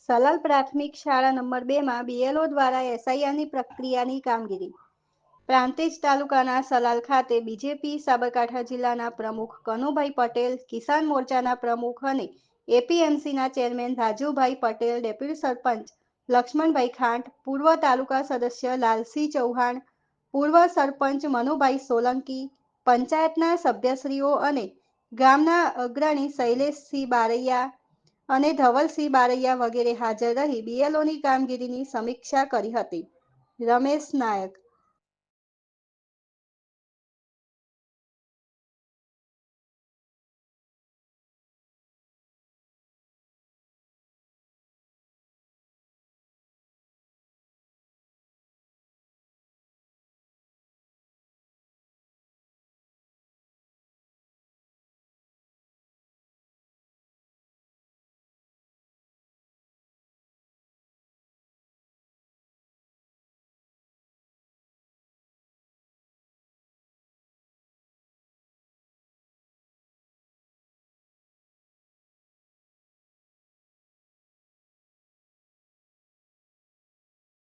સલાલ પ્રાથમિક શાળા નંબર 2 માં બીએલઓ દ્વારા એસઆઈઆરની પ્રક્રિયાની કામગીરી. પ્રાંતિજ તાલુકાના સલાલ ખાતે બીજેપી સાબરકાંઠા જિલ્લાના પ્રમુખ કનુભાઈ પટેલ, કિસાન મોરચાના પ્રમુખ અને એપીએમસીના ચેરમેન રાજુભાઈ પટેલ, ડેપ્યુટી સરપંચ લક્ષ્મણભાઈ ખાંટ, પૂર્વ તાલુકા સદસ્ય લાલસિંહ ચૌહાણ, પૂર્વ સરપંચ મનુભાઈ સોલંકી, પંચાયતના સભ્યશ્રીઓ અને ગામના અગ્રણી શૈલેષસિંહ બારૈયા અને ધવલસિંહ બારૈયા વગેરે હાજર રહી બીએલઓની કામગીરીની સમીક્ષા કરી હતી. રમેશ નાયક